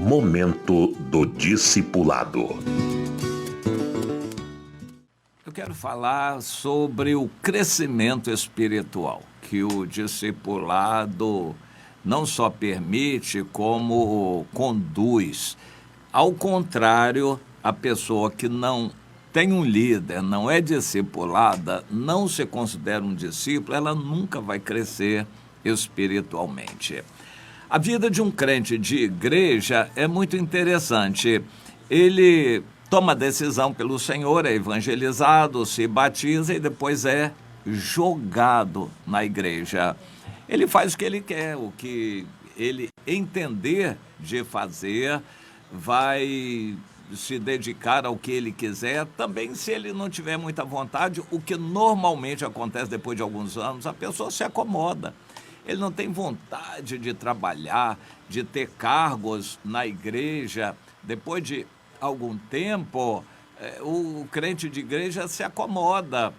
Momento do Discipulado. Eu quero falar sobre o crescimento espiritual, que o discipulado não só permite, como conduz. Ao contrário, a pessoa que não tem um líder, não é discipulada, não se considera um discípulo, ela nunca vai crescer espiritualmente. A vida de um crente de igreja é muito interessante. Ele toma decisão pelo Senhor, é evangelizado, se batiza e depois é jogado na igreja. Ele faz o que ele quer, o que ele entender de fazer, vai se dedicar ao que ele quiser. Também, se ele não tiver muita vontade, o que normalmente acontece depois de alguns anos, a pessoa se acomoda. Ele não tem vontade de trabalhar, de ter cargos na igreja. Depois de algum tempo, o crente de igreja se acomoda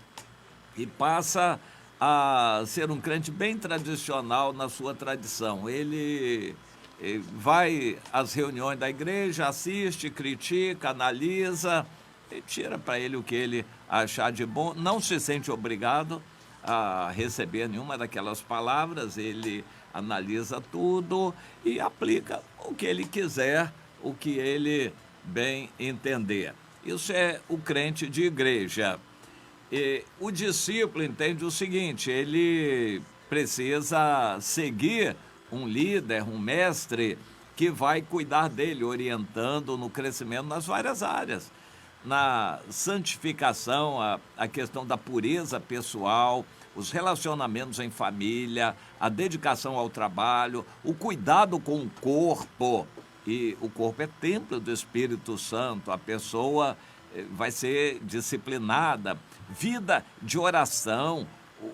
e passa a ser um crente bem tradicional na sua tradição. Ele vai às reuniões da igreja, assiste, critica, analisa, e tira para ele o que ele achar de bom, não se sente obrigado a receber nenhuma daquelas palavras, ele analisa tudo e aplica o que ele quiser, o que ele bem entender. Isso é o crente de igreja. E o discípulo entende o seguinte: ele precisa seguir um líder, um mestre, que vai cuidar dele, orientando no crescimento nas várias áreas. Na santificação, a questão da pureza pessoal, os relacionamentos em família, a dedicação ao trabalho, o cuidado com o corpo. E o corpo é templo do Espírito Santo, a pessoa vai ser disciplinada. Vida de oração,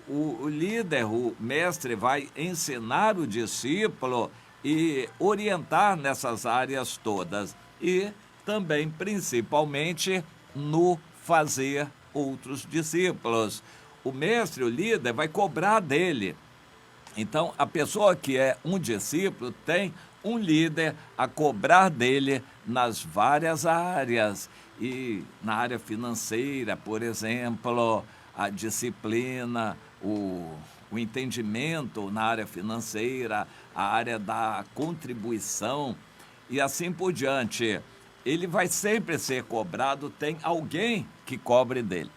o líder, o mestre vai ensinar o discípulo e orientar nessas áreas todas. E também, principalmente, no fazer outros discípulos. O mestre, o líder, vai cobrar dele. Então, a pessoa que é um discípulo tem um líder a cobrar dele nas várias áreas. E na área financeira, por exemplo, a disciplina, o entendimento na área financeira, a área da contribuição e assim por diante. Ele vai sempre ser cobrado, tem alguém que cobre dele.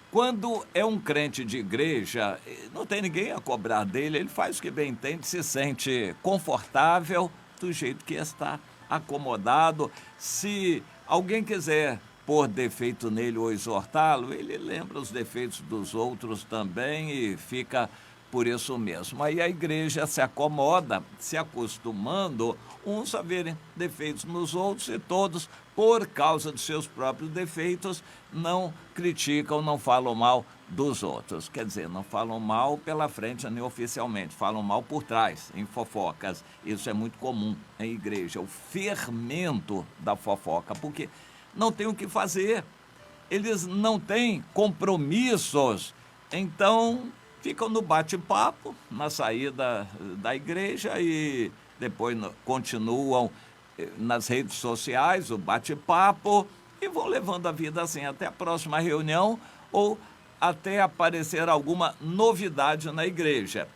Quando é um crente de igreja, não tem ninguém a cobrar dele, ele faz o que bem entende, se sente confortável do jeito que está, acomodado. Se alguém quiser pôr defeito nele ou exortá-lo, ele lembra os defeitos dos outros também e fica por isso mesmo. Aí a igreja se acomoda, se acostumando uns a verem defeitos nos outros e todos, por causa dos seus próprios defeitos, não criticam, não falam mal dos outros. Quer dizer, não falam mal pela frente nem oficialmente, falam mal por trás, em fofocas. Isso é muito comum em igreja, o fermento da fofoca, porque não tem o que fazer, eles não têm compromissos, então ficam no bate-papo, na saída da igreja e depois continuam nas redes sociais, o bate-papo, e vão levando a vida assim até a próxima reunião ou até aparecer alguma novidade na igreja.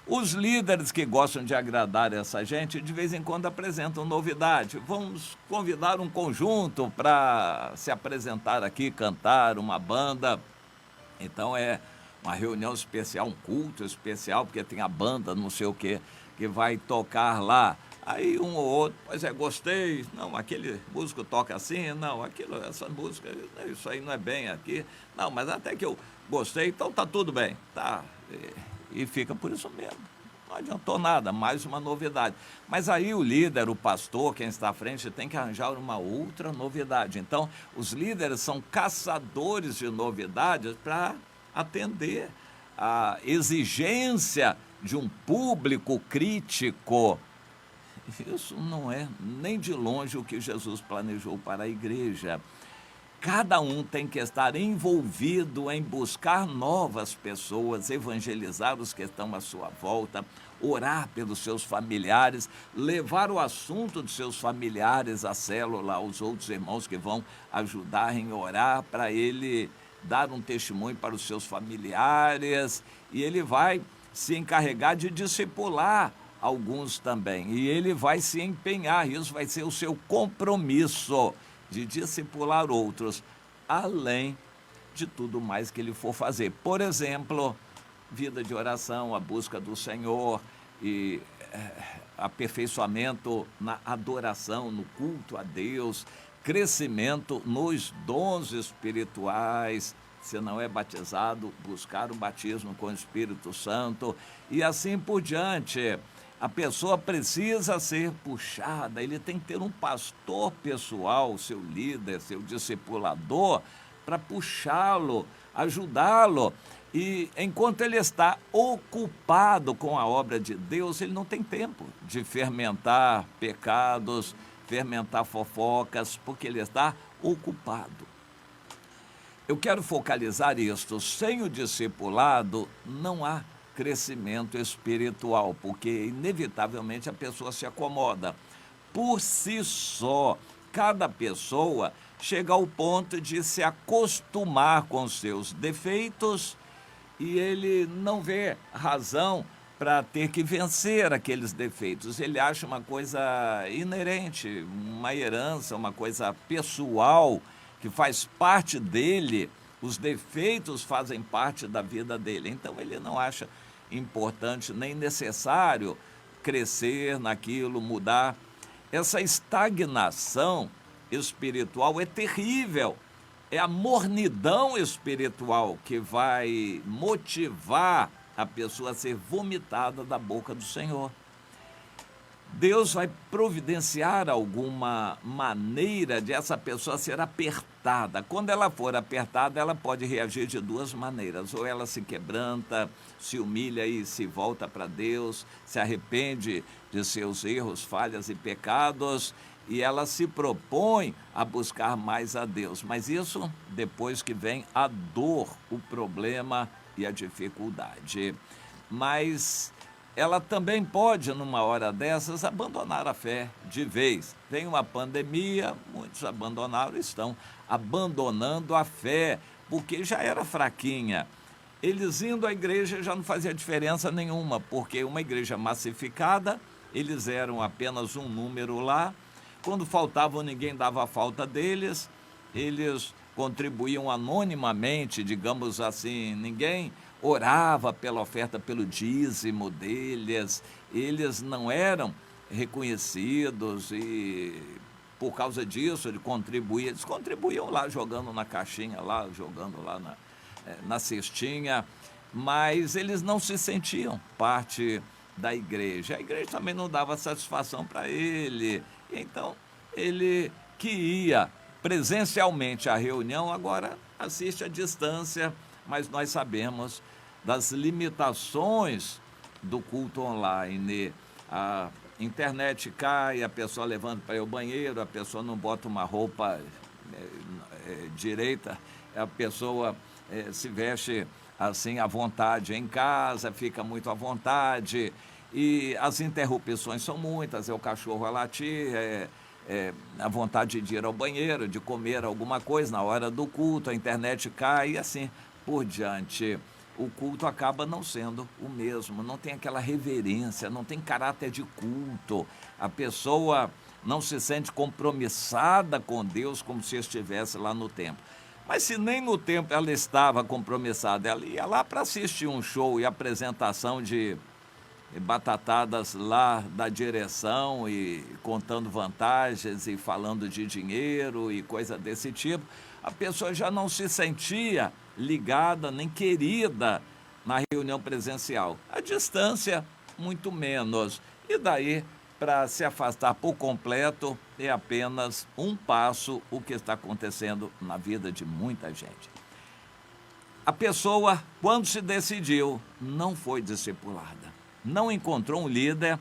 Os líderes que gostam de agradar essa gente, de vez em quando apresentam novidade. Vamos convidar um conjunto para se apresentar aqui, cantar, uma banda. Então é uma reunião especial, um culto especial, porque tem a banda, não sei o quê, que vai tocar lá. Aí um ou outro, pois gostei, não, aquele músico toca assim, não, essa música, isso aí não é bem aqui, não, mas até que eu gostei, então tá tudo bem, tá, e fica por isso mesmo. Não adiantou nada, mais uma novidade. Mas aí o líder, o pastor, quem está à frente, tem que arranjar uma outra novidade. Então, os líderes são caçadores de novidades para atender a exigência de um público crítico. Isso não é nem de longe o que Jesus planejou para a igreja. Cada um tem que estar envolvido em buscar novas pessoas, evangelizar os que estão à sua volta. orar pelos seus familiares, levar o assunto dos seus familiares à célula, aos outros irmãos que vão ajudar em orar para ele dar um testemunho para os seus familiares, e ele vai se encarregar de discipular alguns também, e ele vai se empenhar, isso vai ser o seu compromisso de discipular outros, além de tudo mais que ele for fazer. Por exemplo, vida de oração, a busca do Senhor e aperfeiçoamento na adoração, no culto a Deus, crescimento nos dons espirituais. Se não é batizado, buscar o batismo com o Espírito Santo e assim por diante. A pessoa precisa ser puxada, ele tem que ter um pastor pessoal, seu líder, seu discipulador, para puxá-lo, ajudá-lo. E enquanto ele está ocupado com a obra de Deus, ele não tem tempo de fermentar pecados, fermentar fofocas, porque ele está ocupado. Eu quero focalizar isto: sem o discipulado não há crescimento espiritual, porque inevitavelmente a pessoa se acomoda. Por si só, cada pessoa chega ao ponto de se acostumar com os seus defeitos e ele não vê razão para ter que vencer aqueles defeitos. Ele acha uma coisa inerente, uma herança, uma coisa pessoal que faz parte dele. Os defeitos fazem parte da vida dele. Então ele não acha importante nem necessário crescer naquilo, mudar. Essa estagnação espiritual é terrível. É a mornidão espiritual que vai motivar a pessoa a ser vomitada da boca do Senhor. Deus vai providenciar alguma maneira de essa pessoa ser apertada. Quando ela for apertada, ela pode reagir de duas maneiras. Ou ela se quebranta, se humilha e se volta para Deus, se arrepende de seus erros, falhas e pecados, e ela se propõe a buscar mais a Deus. Mas isso depois que vem a dor, o problema e a dificuldade. Mas ela também pode, numa hora dessas, abandonar a fé de vez. Vem uma pandemia, muitos abandonaram, estão abandonando a fé, porque já era fraquinha. Eles indo à igreja já não fazia diferença nenhuma, porque uma igreja massificada, eles eram apenas um número lá. Quando faltavam, ninguém dava falta deles, eles contribuíam anonimamente, digamos assim, ninguém orava pela oferta, pelo dízimo deles, eles não eram reconhecidos e por causa disso eles contribuíam lá, jogando na caixinha, lá, jogando lá na cestinha, mas eles não se sentiam parte da igreja. A igreja também não dava satisfação para ele, então ele que ia presencialmente à reunião, agora assiste à distância, mas nós sabemos das limitações do culto online. A internet cai, a pessoa levanta para ir ao banheiro, a pessoa não bota uma roupa direita, a pessoa se veste assim à vontade em casa, fica muito à vontade, e as interrupções são muitas, é o cachorro a latir, a vontade de ir ao banheiro, de comer alguma coisa na hora do culto, a internet cai e assim por diante. O culto acaba não sendo o mesmo, não tem aquela reverência, não tem caráter de culto. A pessoa não se sente compromissada com Deus como se estivesse lá no templo. Mas se nem no templo ela estava compromissada, ela ia lá para assistir um show e apresentação de batatadas lá da direção e contando vantagens e falando de dinheiro e coisa desse tipo, a pessoa já não se sentia ligada nem querida na reunião presencial. A distância, muito menos. E daí, para se afastar por completo, é apenas um passo o que está acontecendo na vida de muita gente. A pessoa, quando se decidiu, não foi discipulada. Não encontrou um líder,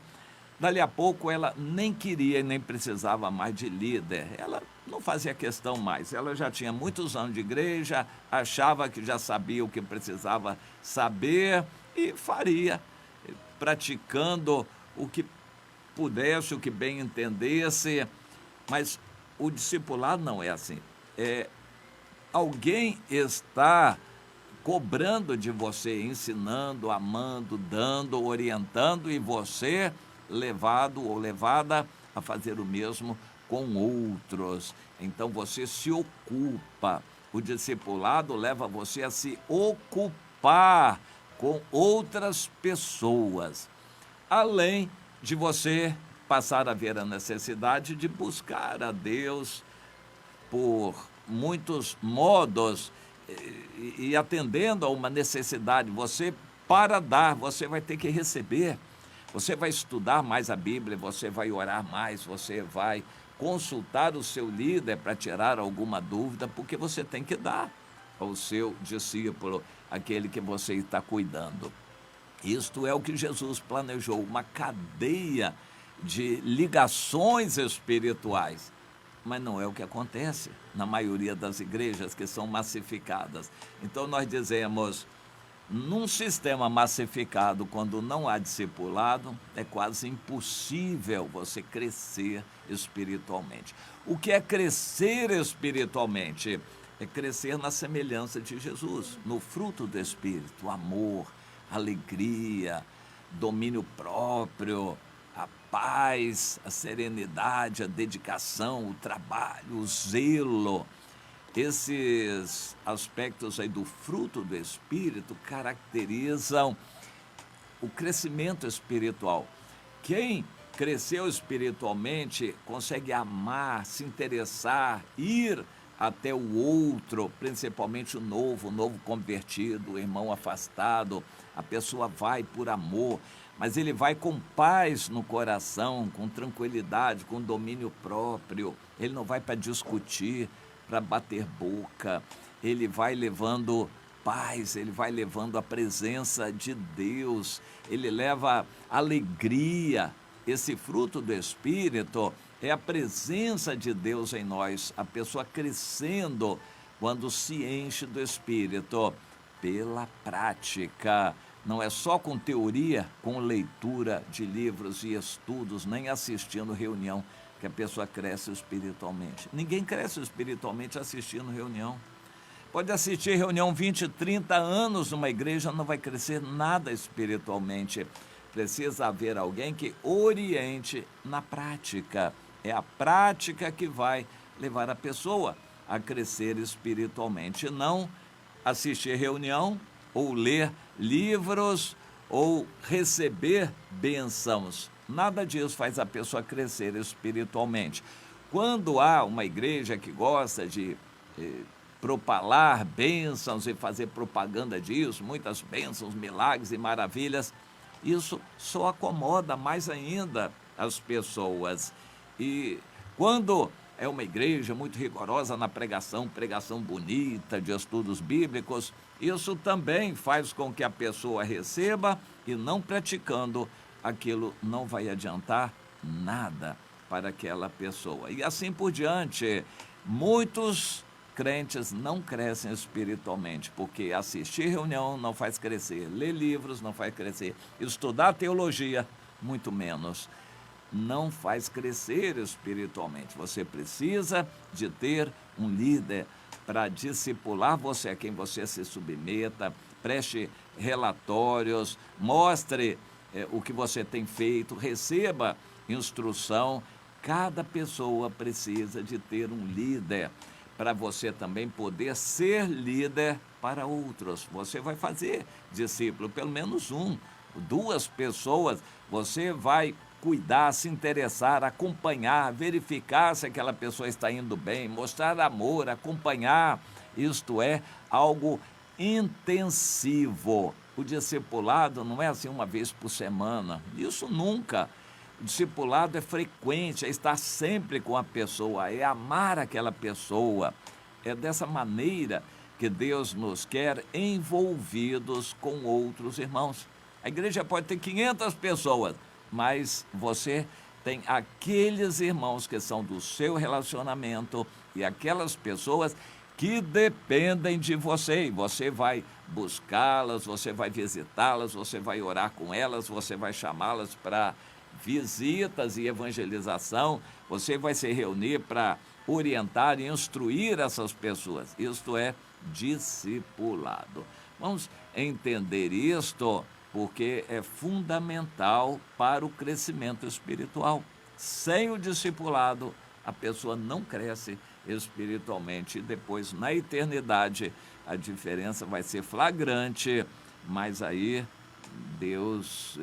dali a pouco ela nem queria e nem precisava mais de líder, ela não fazia questão mais, ela já tinha muitos anos de igreja, achava que já sabia o que precisava saber e faria, praticando o que pudesse, o que bem entendesse, mas o discipulado não é assim. Alguém está cobrando de você, ensinando, amando, dando, orientando, e você levado ou levada a fazer o mesmo com outros. Então você se ocupa. O discipulado leva você a se ocupar com outras pessoas, além de você passar a ver a necessidade de buscar a Deus por muitos modos e atendendo a uma necessidade. Você, para dar, você vai ter que receber. Você vai estudar mais a Bíblia, você vai orar mais, você vai consultar o seu líder para tirar alguma dúvida, porque você tem que dar ao seu discípulo, aquele que você está cuidando. Isto é o que Jesus planejou, uma cadeia de ligações espirituais. Mas não é o que acontece na maioria das igrejas que são massificadas. Então nós dizemos, num sistema massificado, quando não há discipulado, é quase impossível você crescer espiritualmente. O que é crescer espiritualmente? É crescer na semelhança de Jesus, no fruto do Espírito, amor, alegria, domínio próprio, a paz, a serenidade, a dedicação, o trabalho, o zelo. Esses aspectos aí do fruto do Espírito caracterizam o crescimento espiritual. Quem cresceu espiritualmente consegue amar, se interessar, ir até o outro, principalmente o novo convertido, o irmão afastado. A pessoa vai por amor, mas ele vai com paz no coração, com tranquilidade, com domínio próprio. Ele não vai para discutir, para bater boca. Ele vai levando paz, ele vai levando a presença de Deus, ele leva alegria. Esse fruto do Espírito é a presença de Deus em nós, a pessoa crescendo quando se enche do Espírito pela prática. Não é só com teoria, com leitura de livros e estudos, nem assistindo reunião, que a pessoa cresce espiritualmente. Ninguém cresce espiritualmente assistindo reunião. Pode assistir reunião 20, 30 anos numa igreja, não vai crescer nada espiritualmente. Precisa haver alguém que oriente na prática. É a prática que vai levar a pessoa a crescer espiritualmente, não assistir reunião ou ler livros ou receber bênçãos. Nada disso faz a pessoa crescer espiritualmente. Quando há uma igreja que gosta de propalar bênçãos e fazer propaganda disso, muitas bênçãos, milagres e maravilhas, isso só acomoda mais ainda as pessoas. E quando é uma igreja muito rigorosa na pregação bonita, de estudos bíblicos, isso também faz com que a pessoa receba e, não praticando, aquilo não vai adiantar nada para aquela pessoa. E assim por diante, muitos crentes não crescem espiritualmente, porque assistir reunião não faz crescer, ler livros não faz crescer, estudar teologia, muito menos, não faz crescer espiritualmente. Você precisa de ter um líder para discipular você, a quem você se submeta, preste relatórios, mostre o que você tem feito, receba instrução. Cada pessoa precisa de ter um líder, para você também poder ser líder para outros. Você vai fazer discípulo, pelo menos 1, 2 pessoas, você vai cuidar, se interessar, acompanhar, verificar se aquela pessoa está indo bem, mostrar amor, acompanhar. Isto é algo intensivo. O discipulado não é assim uma vez por semana, isso nunca. O discipulado é frequente, é estar sempre com a pessoa, é amar aquela pessoa. É dessa maneira que Deus nos quer envolvidos com outros irmãos. A igreja pode ter 500 pessoas, mas você tem aqueles irmãos que são do seu relacionamento e aquelas pessoas que dependem de você. E você vai buscá-las, você vai visitá-las, você vai orar com elas, você vai chamá-las para visitas e evangelização, você vai se reunir para orientar e instruir essas pessoas. Isto é discipulado. Vamos entender isto porque é fundamental para o crescimento espiritual. Sem o discipulado, a pessoa não cresce espiritualmente e depois, na eternidade, a diferença vai ser flagrante, mas aí Deus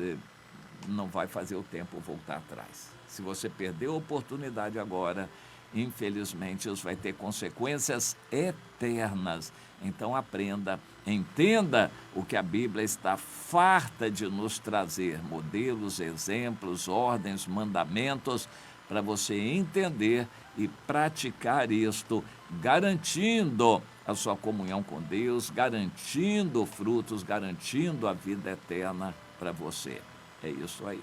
não vai fazer o tempo voltar atrás. Se você perdeu a oportunidade agora, infelizmente isso vai ter consequências eternas. Então aprenda, entenda o que a Bíblia está farta de nos trazer, modelos, exemplos, ordens, mandamentos, para você entender e praticar isto, garantindo a sua comunhão com Deus, garantindo frutos, garantindo a vida eterna para você. É isso aí.